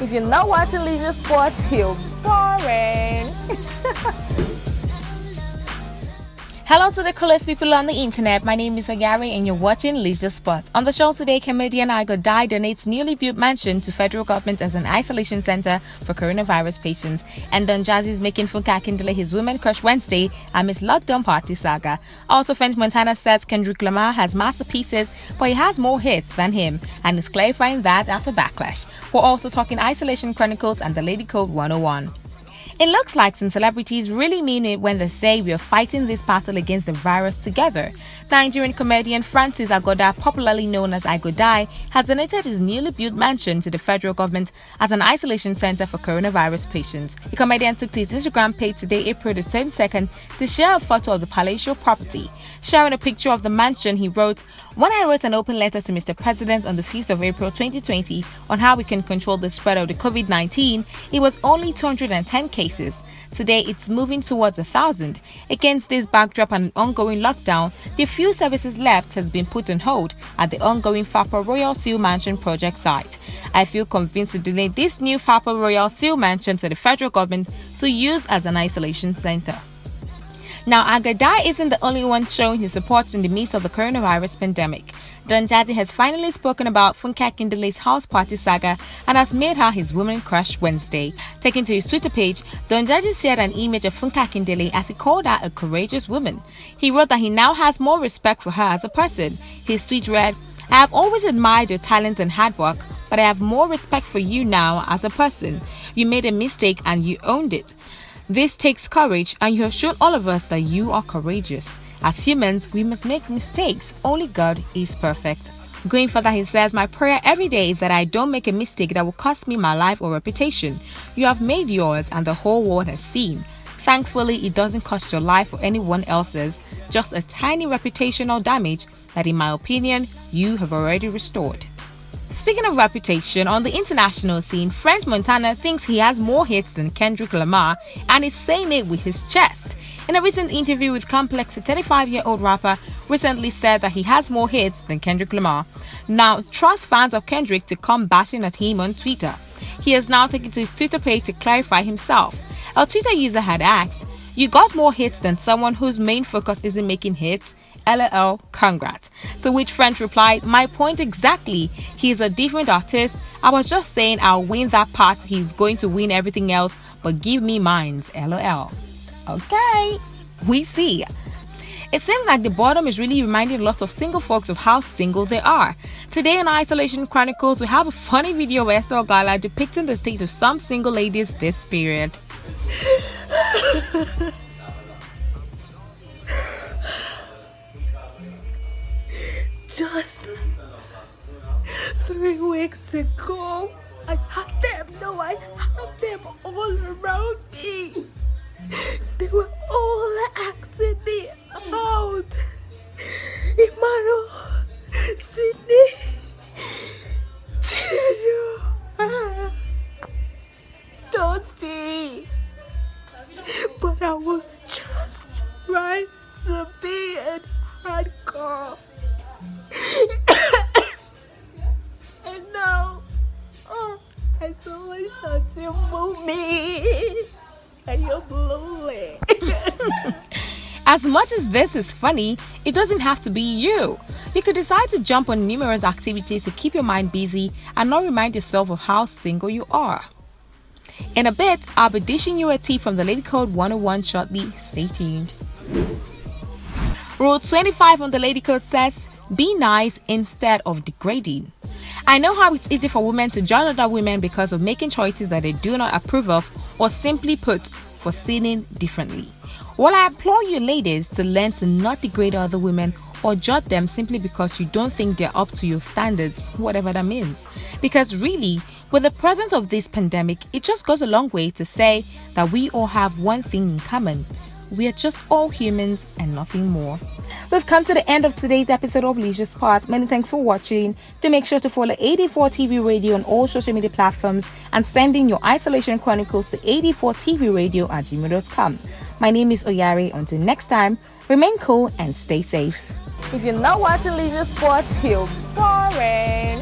If you're not watching Leisure Sports, you're boring. Hello to the coolest people on the internet. My name is Oyari and you're watching Leisure Sports. On the show today, comedian Aiko Dai donates newly built mansion to federal government as an isolation center for coronavirus patients. And Don Jazzy is making Funke Akindele his women crush Wednesday amidst lockdown party saga. Also, French Montana says Kendrick Lamar has masterpieces, but he has more hits than him and is clarifying that after backlash. We're also talking Isolation Chronicles and the Lady Code 101. It looks like some celebrities really mean it when they say we are fighting this battle against the virus together. Nigerian comedian Francis Agoda, popularly known as Aiko Dai, has donated his newly built mansion to the federal government as an isolation center for coronavirus patients. The comedian took to his Instagram page today, April the 22nd, to share a photo of the palatial property. Sharing a picture of the mansion, he wrote, "When I wrote an open letter to Mr. President on the 5th of April 2020 on how we can control the spread of the COVID-19, it was only 210 cases. Today, it's moving towards 1,000. Against this backdrop and ongoing lockdown, the few services left has been put on hold at the ongoing FAPA Royal Seal Mansion project site. I feel convinced to donate this new FAPA Royal Seal Mansion to the federal government to use as an isolation center." Now, Aiko Dai isn't the only one showing his support in the midst of the coronavirus pandemic. Don Jazzy has finally spoken about Funke Akindele's house party saga and has made her his woman crush Wednesday. Taking to his Twitter page, Don Jazzy shared an image of Funke Akindele as he called her a courageous woman. He wrote that he now has more respect for her as a person. His tweet read, "I have always admired your talent and hard work, but I have more respect for you now as a person. You made a mistake and you owned it. This takes courage, and you have shown all of us that you are courageous. As humans, we must make mistakes. Only God is perfect." Going further, he says, "My prayer every day is that I don't make a mistake that will cost me my life or reputation. You have made yours, and the whole world has seen. Thankfully, it doesn't cost your life or anyone else's, just a tiny reputational damage that, in my opinion, you have already restored." Speaking of reputation, on the international scene, French Montana thinks he has more hits than Kendrick Lamar and is saying it with his chest. In a recent interview with Complex, the 35-year-old rapper recently said that he has more hits than Kendrick Lamar. Now, trust fans of Kendrick to come bashing at him on Twitter. He has now taken to his Twitter page to clarify himself. A Twitter user had asked, "You got more hits than someone whose main focus isn't making hits? LOL, congrats." To which French replied, "My point exactly. He's a different artist. I was just saying I'll win that part. He's going to win everything else, but give me mines, LOL." Okay, we see. It seems like the bottom is really reminding lots of single folks of how single they are. Today on Isolation Chronicles, we have a funny video of Esther Ogala depicting the state of some single ladies this period. Just 3 weeks ago, I had them. No, I had them all around me. They were all acting me out. Emmanuel, Sydney, Chinedu, Toasty. But I was just trying to be a hardcore. And now, isolation move me. And you're lonely. As much as this is funny, it doesn't have to be you. You could decide to jump on numerous activities to keep your mind busy and not remind yourself of how single you are. In a bit, I'll be dishing you a tip from the Lady Code 101 shortly. Stay tuned. Rule 25 on the Lady Code says, be nice instead of degrading. I know how it's easy for women to judge other women because of making choices that they do not approve of, or simply put, for sinning differently. Well, I implore you ladies to learn to not degrade other women or judge them simply because you don't think they're up to your standards, whatever that means. Because really, with the presence of this pandemic, it just goes a long way to say that we all have one thing in common. We are just all humans and nothing more. We've come to the end of today's episode of Leisure Sports. Many thanks for watching. Do make sure to follow 84 TV Radio on all social media platforms and send in your isolation chronicles to 84tvradio@gmail.com. My name is Oyari. Until next time, remain cool and stay safe. If you're not watching Leisure Sports, you're boring.